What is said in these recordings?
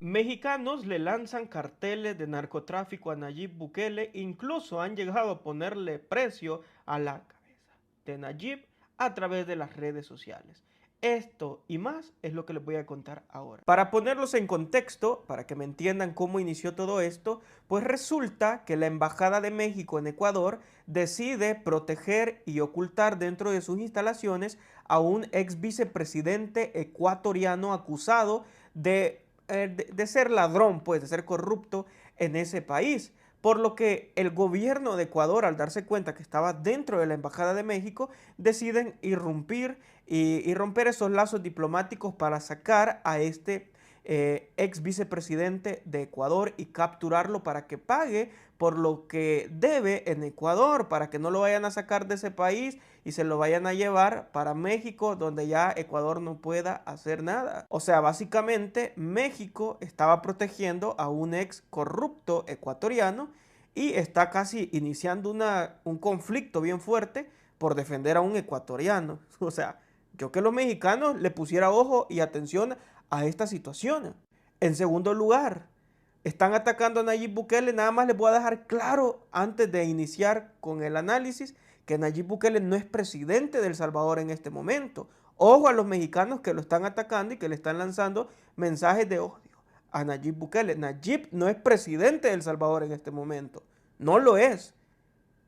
Mexicanos le lanzan carteles de narcotráfico a Nayib Bukele, incluso han llegado a ponerle precio a la cabeza de Nayib a través de las redes sociales. Esto y más es lo que les voy a contar ahora. Para ponerlos en contexto, para que me entiendan cómo inició todo esto, pues resulta que la Embajada de México en Ecuador decide proteger y ocultar dentro de sus instalaciones a un ex vicepresidente ecuatoriano acusado de ser ladrón, pues de ser corrupto en ese país. Por lo que el gobierno de Ecuador, al darse cuenta que estaba dentro de la Embajada de México, deciden irrumpir y romper esos lazos diplomáticos para sacar a este ex vicepresidente de Ecuador y capturarlo para que pague por lo que debe en Ecuador, para que no lo vayan a sacar de ese país y se lo vayan a llevar para México, donde ya Ecuador no pueda hacer nada. O sea, básicamente México estaba protegiendo a un ex corrupto ecuatoriano y está casi iniciando un conflicto bien fuerte por defender a un ecuatoriano. O sea, yo que los mexicanos le pusiera ojo y atención a esta situación. En segundo lugar, están atacando a Nayib Bukele. Nada más les voy a dejar claro antes de iniciar con el análisis que Nayib Bukele no es presidente de El Salvador en este momento. Ojo a los mexicanos que lo están atacando y que le están lanzando mensajes de odio a Nayib Bukele. Nayib no es presidente de El Salvador en este momento. No lo es.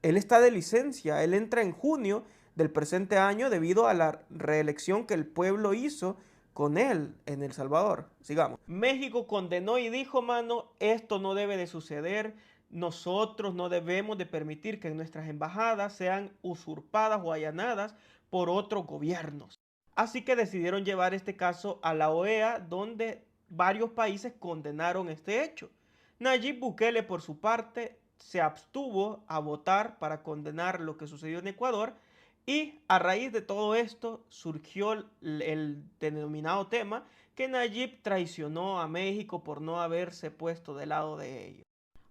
Él está de licencia. Él entra en junio del presente año debido a la reelección que el pueblo hizo con él en El Salvador. Sigamos. México condenó y dijo, mano, esto no debe de suceder. Nosotros no debemos de permitir que nuestras embajadas sean usurpadas o allanadas por otros gobiernos. Así que decidieron llevar este caso a la OEA, donde varios países condenaron este hecho. Nayib Bukele, por su parte, se abstuvo a votar para condenar lo que sucedió en Ecuador y a raíz de todo esto surgió el denominado tema que Nayib traicionó a México por no haberse puesto del lado de ellos.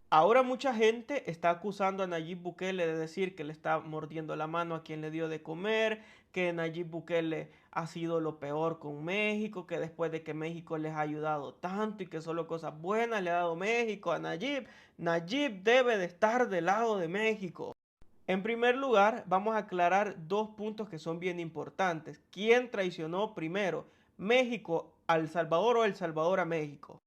Ahora mucha gente está acusando a Nayib Bukele de decir que le está mordiendo la mano a quien le dio de comer, que Nayib Bukele ha sido lo peor con México, que después de que México les ha ayudado tanto y que solo cosas buenas le ha dado México a Nayib, Nayib debe de estar del lado de México. En primer lugar, vamos a aclarar dos puntos que son bien importantes. ¿Quién traicionó primero? ¿México a El Salvador o El Salvador a México?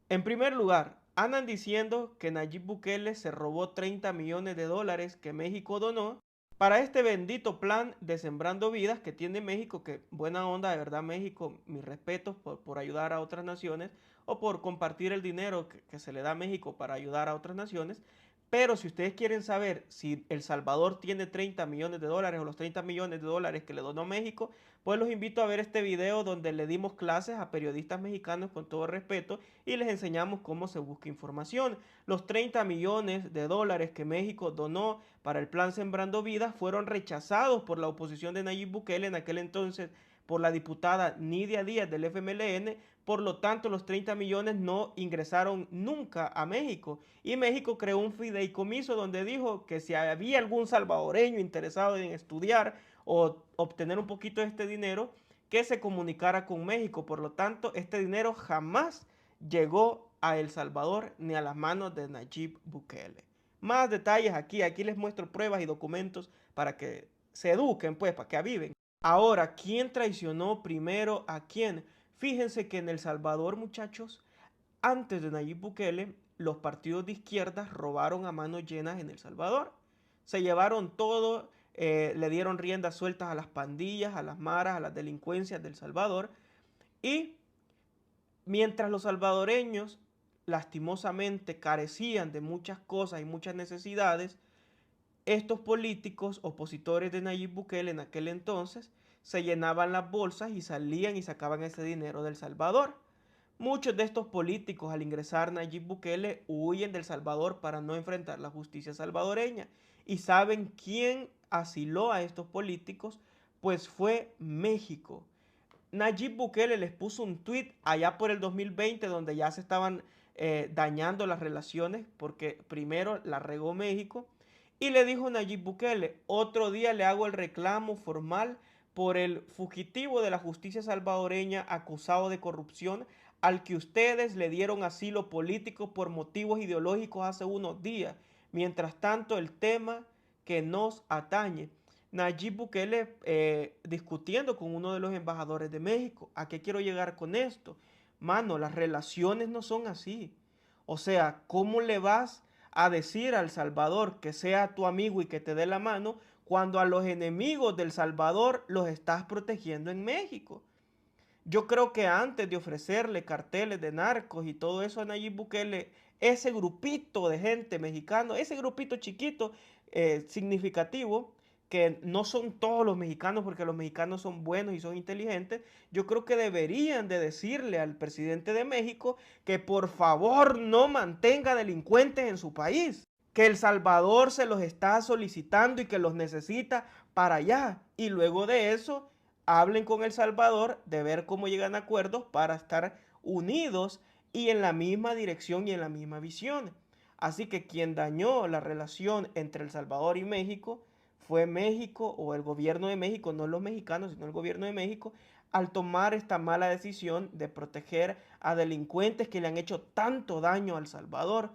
En primer lugar, andan diciendo que Nayib Bukele se robó 30 millones de dólares que México donó para este bendito plan de Sembrando Vidas que tiene México, que buena onda, de verdad México, mis respetos por ayudar a otras naciones o por compartir el dinero que se le da a México para ayudar a otras naciones. Pero si ustedes quieren saber si El Salvador tiene 30 millones de dólares o los 30 millones de dólares que le donó México, pues los invito a ver este video donde le dimos clases a periodistas mexicanos con todo respeto y les enseñamos cómo se busca información. Los 30 millones de dólares que México donó para el plan Sembrando Vidas fueron rechazados por la oposición de Nayib Bukele en aquel entonces por la diputada Nidia Díaz del FMLN. Por lo tanto, los 30 millones no ingresaron nunca a México. Y México creó un fideicomiso donde dijo que si había algún salvadoreño interesado en estudiar o obtener un poquito de este dinero, que se comunicara con México. Por lo tanto, este dinero jamás llegó a El Salvador ni a las manos de Nayib Bukele. Más detalles aquí les muestro pruebas y documentos para que se eduquen, pues, para que aviven. Ahora, ¿quién traicionó primero a quién? Fíjense que en El Salvador, muchachos, antes de Nayib Bukele, los partidos de izquierda robaron a manos llenas en El Salvador. Se llevaron todo, le dieron riendas sueltas a las pandillas, a las maras, a las delincuencias del Salvador. Y mientras los salvadoreños lastimosamente carecían de muchas cosas y muchas necesidades, estos políticos opositores de Nayib Bukele en aquel entonces se llenaban las bolsas y salían y sacaban ese dinero del Salvador. Muchos de estos políticos al ingresar Nayib Bukele huyen del Salvador para no enfrentar la justicia salvadoreña. ¿Y saben quién asiló a estos políticos? Pues fue México. Nayib Bukele les puso un tweet allá por el 2020 donde ya se estaban dañando las relaciones porque primero la regó México y le dijo Nayib Bukele, otro día le hago el reclamo formal por el fugitivo de la justicia salvadoreña acusado de corrupción al que ustedes le dieron asilo político por motivos ideológicos hace unos días. Mientras tanto, el tema que nos atañe. Nayib Bukele discutiendo con uno de los embajadores de México. ¿A qué quiero llegar con esto? Mano, las relaciones no son así. O sea, ¿cómo le vas a decir al Salvador que sea tu amigo y que te dé la mano cuando a los enemigos del Salvador los estás protegiendo en México? Yo creo que antes de ofrecerle carteles de narcos y todo eso a Nayib Bukele, ese grupito de gente mexicano, ese grupito chiquito, significativo, que no son todos los mexicanos porque los mexicanos son buenos y son inteligentes, yo creo que deberían de decirle al presidente de México que por favor no mantenga delincuentes en su país, que El Salvador se los está solicitando y que los necesita para allá. Y luego de eso hablen con El Salvador de ver cómo llegan a acuerdos para estar unidos y en la misma dirección y en la misma visión. Así que quien dañó la relación entre El Salvador y México fue México o el gobierno de México, no los mexicanos, sino el gobierno de México, al tomar esta mala decisión de proteger a delincuentes que le han hecho tanto daño a El Salvador.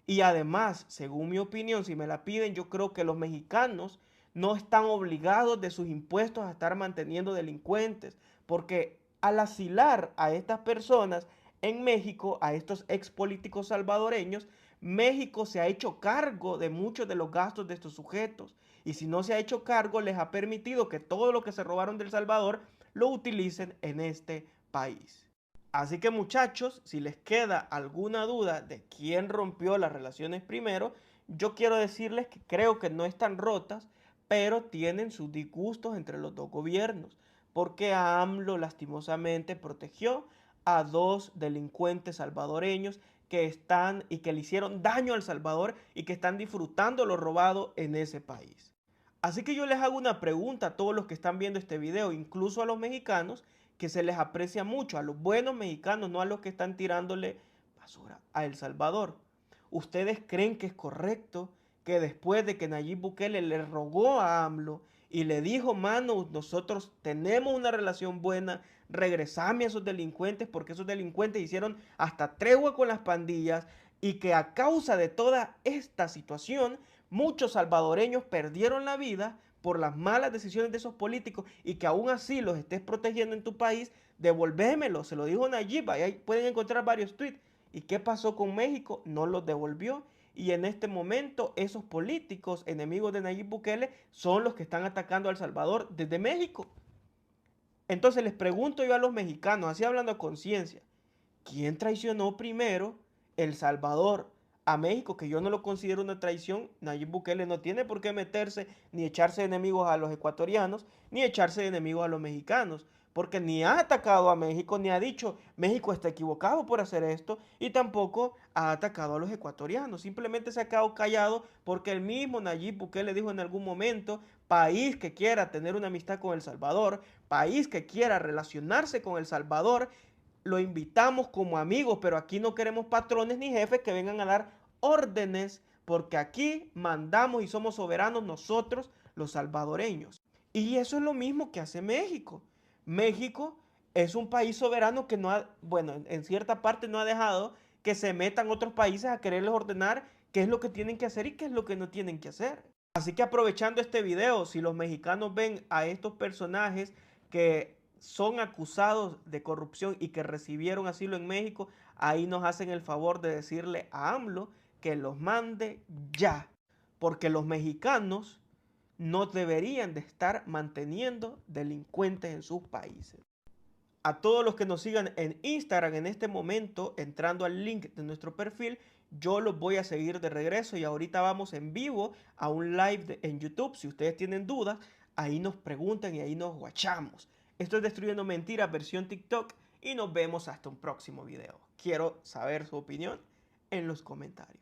Y además, según mi opinión, si me la piden, yo creo que los mexicanos no están obligados de sus impuestos a estar manteniendo delincuentes, porque al asilar a estas personas en México, a estos ex políticos salvadoreños, México se ha hecho cargo de muchos de los gastos de estos sujetos. Y si no se ha hecho cargo, les ha permitido que todo lo que se robaron del Salvador lo utilicen en este país. Así que muchachos, si les queda alguna duda de quién rompió las relaciones primero, yo quiero decirles que creo que no están rotas, pero tienen sus disgustos entre los dos gobiernos, porque AMLO lastimosamente protegió a dos delincuentes salvadoreños que están y que le hicieron daño al Salvador y que están disfrutando lo robado en ese país. Así que yo les hago una pregunta a todos los que están viendo este video, incluso a los mexicanos, que se les aprecia mucho, a los buenos mexicanos, no a los que están tirándole basura a El Salvador. ¿Ustedes creen que es correcto que después de que Nayib Bukele le rogó a AMLO y le dijo, mano, nosotros tenemos una relación buena, regresame a esos delincuentes porque esos delincuentes hicieron hasta tregua con las pandillas y que a causa de toda esta situación muchos salvadoreños perdieron la vida por las malas decisiones de esos políticos y que aún así los estés protegiendo en tu país, devolvémelo? Se lo dijo Nayib, ahí pueden encontrar varios tweets. ¿Y qué pasó con México? No los devolvió. Y en este momento esos políticos enemigos de Nayib Bukele son los que están atacando a El Salvador desde México. Entonces les pregunto yo a los mexicanos, así hablando a conciencia, ¿quién traicionó primero El Salvador a México? Que yo no lo considero una traición. Nayib Bukele no tiene por qué meterse ni echarse de enemigos a los ecuatorianos, ni echarse de enemigos a los mexicanos, porque ni ha atacado a México, ni ha dicho México está equivocado por hacer esto, y tampoco ha atacado a los ecuatorianos. Simplemente se ha quedado callado porque el mismo Nayib Bukele dijo en algún momento, país que quiera tener una amistad con El Salvador, país que quiera relacionarse con El Salvador, lo invitamos como amigos, pero aquí no queremos patrones ni jefes que vengan a dar órdenes, porque aquí mandamos y somos soberanos nosotros, los salvadoreños. Y eso es lo mismo que hace México. México es un país soberano que no ha, bueno, en cierta parte no ha dejado que se metan otros países a quererles ordenar qué es lo que tienen que hacer y qué es lo que no tienen que hacer. Así que aprovechando este video, si los mexicanos ven a estos personajes que son acusados de corrupción y que recibieron asilo en México, ahí nos hacen el favor de decirle a AMLO que los mande ya, porque los mexicanos no deberían de estar manteniendo delincuentes en sus países. A todos los que nos sigan en Instagram en este momento, entrando al link de nuestro perfil, yo los voy a seguir de regreso y ahorita vamos en vivo a un live en YouTube. Si ustedes tienen dudas, ahí nos preguntan y ahí nos guachamos. Esto es Destruyendo Mentiras versión TikTok y nos vemos hasta un próximo video. Quiero saber su opinión en los comentarios.